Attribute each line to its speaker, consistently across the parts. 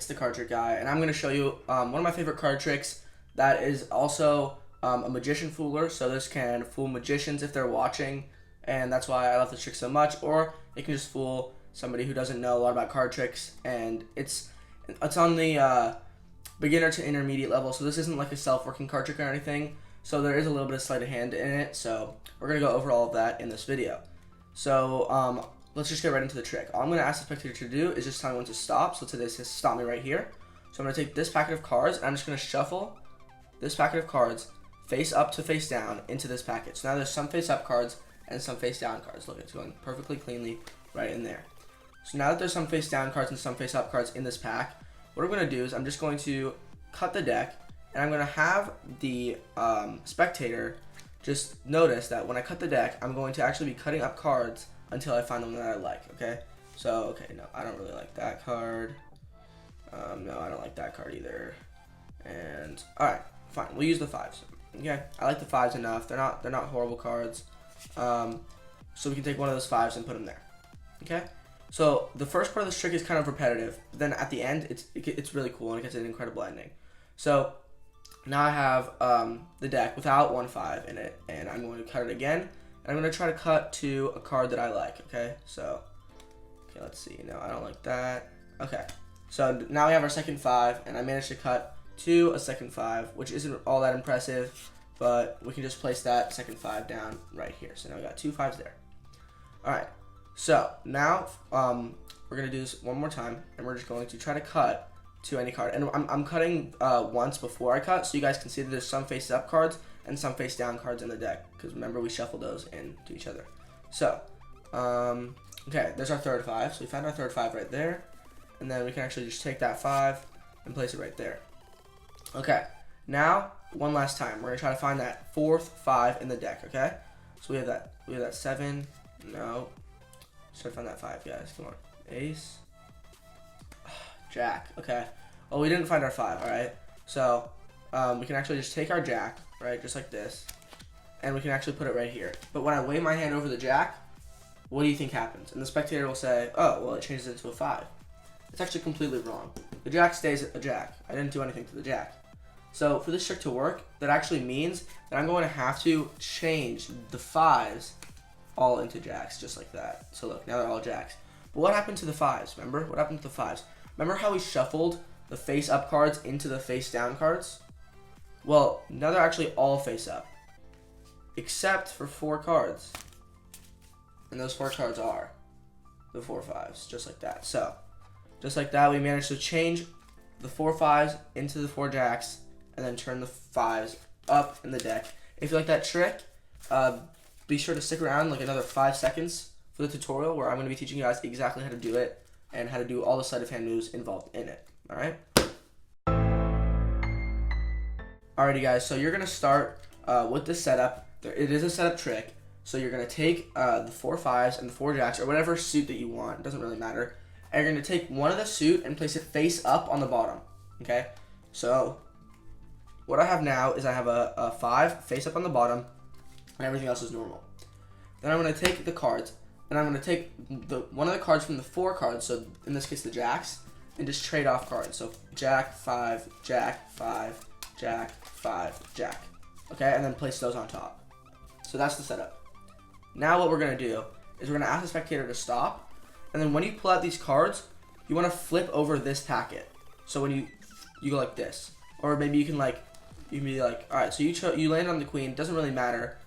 Speaker 1: it's the card trick guy, and I'm going to show you one of my favorite card tricks that is also a magician fooler. So this can fool magicians if they're watching, and that's why I love this trick so much. Or it can just fool somebody who doesn't know a lot about card tricks, and it's on the beginner to intermediate level. So this isn't like a self-working card trick or anything. So there is a little bit of sleight of hand in it. So we're going to go over all of that in this video. So let's just get right into the trick. All I'm going to ask the spectator to do is just tell me when to stop. So today it says stop me right here. So I'm going to take this packet of cards and I'm just going to shuffle this packet of cards face up to face down into this packet. So now there's some face up cards and some face down cards. Look, it's going perfectly cleanly right in there. So now that there's some face down cards and some face up cards in this pack, what I'm going to do is I'm just going to cut the deck, and I'm going to have the spectator just notice that when I cut the deck, I'm going to actually be cutting up cards until I find the one that I like, okay? So, okay, no, I don't really like that card. No, I don't like that card either. And, alright, fine, we'll use the fives. Okay, I like the fives enough. They're not horrible cards. So we can take one of those fives and put them there, okay? So the first part of this trick is kind of repetitive, but then at the end, it's really cool and it gets an incredible ending. So now I have the deck without 1 5 in it, and I'm going to cut it again, and I'm going to try to cut to a card that I like, okay? So, okay, let's see. No, I don't like that. Okay, so now we have our second 5, and I managed to cut to a second 5, which isn't all that impressive, but we can just place that second 5 down right here. So now we got 2 5s there. All right. So now we're gonna do this one more time, and we're just going to try to cut to any card. And I'm cutting once before I cut, so you guys can see that there's some face up cards and some face down cards in the deck. Because remember, we shuffled those into each other. So okay, there's our third 5. So we found our third 5 right there, and then we can actually just take that 5 and place it right there. Okay, now one last time, we're gonna try to find that fourth 5 in the deck. Okay, so we have that 7. No. Try to find that 5, guys. Come on. Ace. Jack. Okay. Well, we didn't find our 5, alright? So, we can actually just take our Jack, right? Just like this. And we can actually put it right here. But when I wave my hand over the Jack, what do you think happens? And the spectator will say, oh, well, it changes into a 5. It's actually completely wrong. The Jack stays a Jack. I didn't do anything to the Jack. So, for this trick to work, that actually means that I'm going to have to change the 5s all into jacks, just like that. So look, now they're all jacks. But what happened to the 5s? Remember? What happened to the 5s? Remember how we shuffled the face up cards into the face down cards? Well, now they're actually all face up, except for 4 cards. And those 4 cards are the 4 5s, just like that. So, just like that, we managed to change the 4 5s into the 4 jacks, and then turn the 5s up in the deck. If you like that trick, be sure to stick around like another 5 seconds for the tutorial, where I'm going to be teaching you guys exactly how to do it and how to do all the sleight of hand moves involved in it. Alright? Alrighty guys, so you're going to start with this setup. It is a setup trick. So you're going to take the 4 5s and the 4 jacks, or whatever suit that you want. It doesn't really matter. And you're going to take one of the suit and place it face up on the bottom. Okay? So what I have now is I have a 5 face up on the bottom, and everything else is normal. Then I'm going to take the cards, and I'm going to take one of the cards from the 4 cards, so in this case the jacks, and just trade off cards. So Jack, 5, Jack, 5, Jack, 5, Jack. Okay, and then place those on top. So that's the setup. Now what we're going to do is we're going to ask the spectator to stop, and then when you pull out these cards, you want to flip over this packet. So when you go like this, or maybe you can be like, all right, so you land on the queen, doesn't really matter,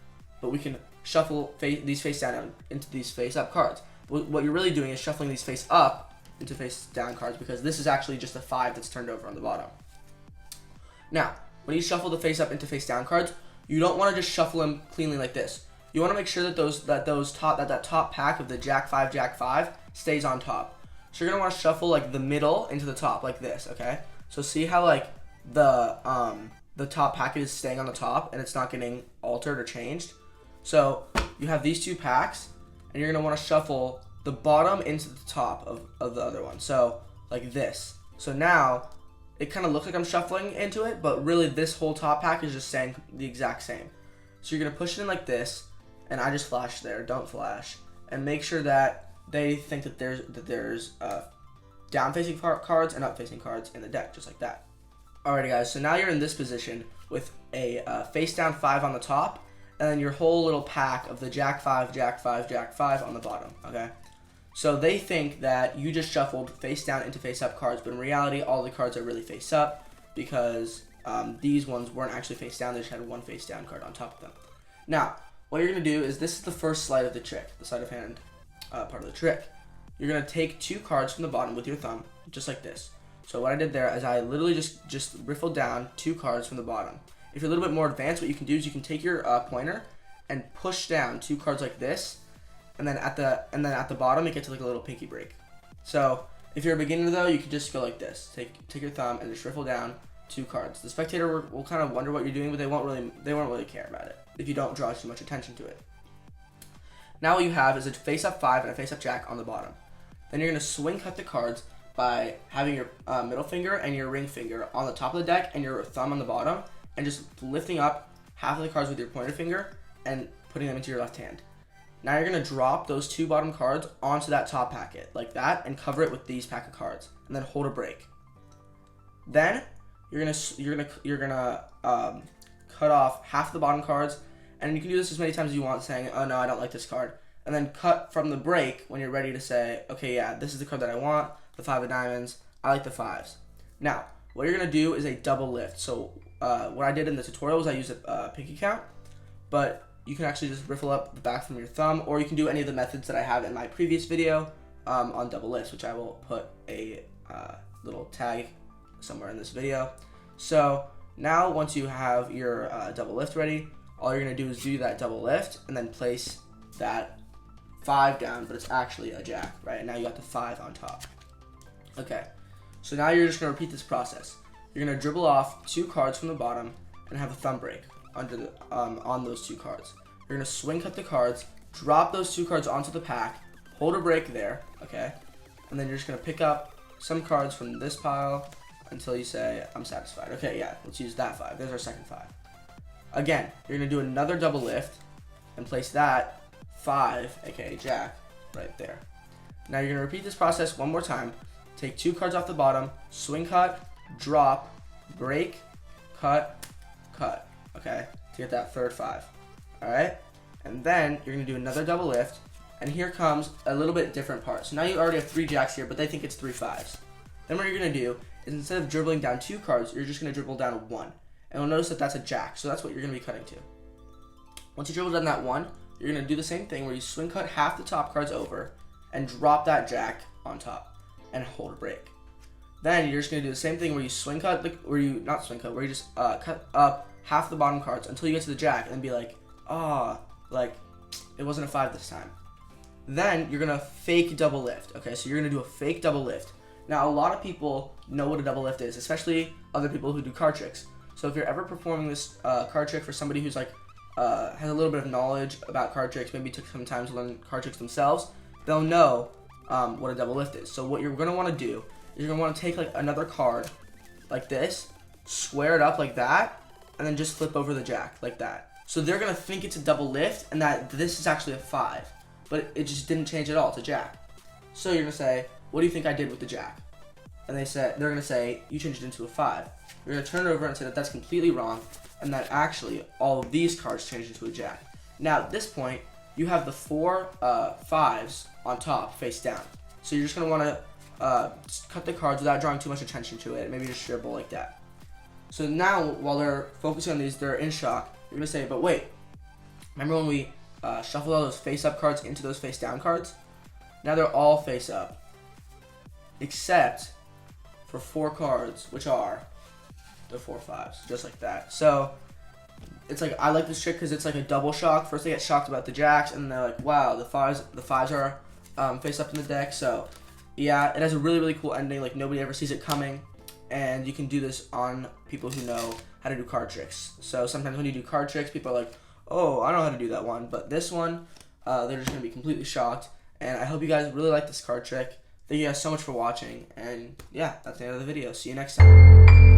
Speaker 1: but we can shuffle these face down into these face up cards. What you're really doing is shuffling these face up into face down cards, because this is actually just a 5 that's turned over on the bottom. Now, when you shuffle the face up into face down cards, you don't want to just shuffle them cleanly like this. You want to make sure that that top pack of the Jack 5 stays on top. So you're gonna want to shuffle like the middle into the top like this. Okay. So see how like the top packet is staying on the top and it's not getting altered or changed. So you have these 2 packs, and you're going to want to shuffle the bottom into the top of the other one. So like this. So now it kind of looks like I'm shuffling into it, but really this whole top pack is just staying the exact same. So you're going to push it in like this, and I just flash there. Don't flash. And make sure that they think that there's down-facing cards and up-facing cards in the deck, just like that. Alrighty guys, so now you're in this position with a face-down 5 on the top, and then your whole little pack of the Jack 5, Jack 5, Jack 5 on the bottom, okay? So they think that you just shuffled face-down into face-up cards, but in reality, all the cards are really face-up because these ones weren't actually face-down, they just had one face-down card on top of them. Now, what you're going to do is, this is the first sleight of the trick, the sleight of hand part of the trick. You're going to take 2 cards from the bottom with your thumb, just like this. So what I did there is I literally just riffled down 2 cards from the bottom. If you're a little bit more advanced, what you can do is you can take your pointer and push down 2 cards like this, and then at the bottom it gets like a little pinky break. So if you're a beginner though, you can just go like this. Take your thumb and just riffle down 2 cards. The spectator will kind of wonder what you're doing, but they won't really care about it if you don't draw too much attention to it. Now what you have is a face-up 5 and a face-up Jack on the bottom. Then you're going to swing cut the cards by having your middle finger and your ring finger on the top of the deck and your thumb on the bottom, and just lifting up half of the cards with your pointer finger and putting them into your left hand. Now you're going to drop those 2 bottom cards onto that top packet like that and cover it with these pack of cards, and then hold a break. Then you're gonna cut off half the bottom cards, and you can do this as many times as you want, saying, oh no, I don't like this card, and then cut from the break when you're ready to say, okay, yeah, this is the card that I want, the 5 of diamonds, I like the 5s. Now, what you're going to do is a double lift. So what I did in the tutorial was I used a pinky count, but you can actually just riffle up the back from your thumb, or you can do any of the methods that I have in my previous video on double lifts, which I will put a little tag somewhere in this video. So now once you have your double lift ready, all you're going to do is do that double lift and then place that 5 down, but it's actually a Jack, right? And now you got the 5 on top. Okay, so now you're just going to repeat this process. You're going to dribble off 2 cards from the bottom and have a thumb break under the, on those 2 cards. You're going to swing cut the cards, drop those 2 cards onto the pack, hold a break there, okay? And then you're just going to pick up some cards from this pile until you say, I'm satisfied. Okay, yeah, let's use that 5. There's our second 5. Again, you're going to do another double lift and place that 5, aka Jack, right there. Now you're going to repeat this process one more time. Take 2 cards off the bottom, swing cut, drop, break, cut, cut, okay, to get that third 5. Alright? And then you're going to do another double lift, and here comes a little bit different part. So now you already have 3 Jacks here, but they think it's 3 5s. Then what you're going to do is, instead of dribbling down 2 cards, you're just going to dribble down 1. And you'll notice that that's a Jack, so that's what you're going to be cutting to. Once you dribble down that 1, you're going to do the same thing where you swing cut half the top cards over and drop that Jack on top and hold a break. Then you're just going to do the same thing where you swing cut, where you just cut up half the bottom cards until you get to the Jack and be like, oh, like, it wasn't a 5 this time. Then you're going to fake double lift, okay? So you're going to do a fake double lift. Now, a lot of people know what a double lift is, especially other people who do card tricks. So if you're ever performing this card trick for somebody who's like, has a little bit of knowledge about card tricks, maybe took some time to learn card tricks themselves, they'll know what a double lift is. So what you're going to want to do is you're going to want to take like another card like this, square it up like that, and then just flip over the Jack like that. So they're going to think it's a double lift and that this is actually a 5, but it just didn't change at all. It's a Jack. So you're going to say, what do you think I did with the Jack? And they're going to say, you changed it into a 5. You're going to turn it over and say that that's completely wrong, and that actually all of these cards changed into a Jack. Now at this point, you have the 4 5s on top face down. So you're just going to want to cut the cards without drawing too much attention to it. Maybe just dribble like that. So now, while they're focusing on these, they're in shock. You're going to say, but wait, remember when we shuffled all those face-up cards into those face-down cards? Now they're all face-up, except for 4 cards, which are the 4 5s, just like that. So it's like, I like this trick because it's like a double shock. First they get shocked about the Jacks, and they're like, wow, the 5s are face up in the deck. So yeah, it has a really, really cool ending. Like, nobody ever sees it coming, and you can do this on people who know how to do card tricks. So sometimes when you do card tricks, people are like, oh, I know how to do that one, but this one, they're just going to be completely shocked. And I hope you guys really like this card trick. Thank you guys so much for watching, and yeah, that's the end of the video. See you next time.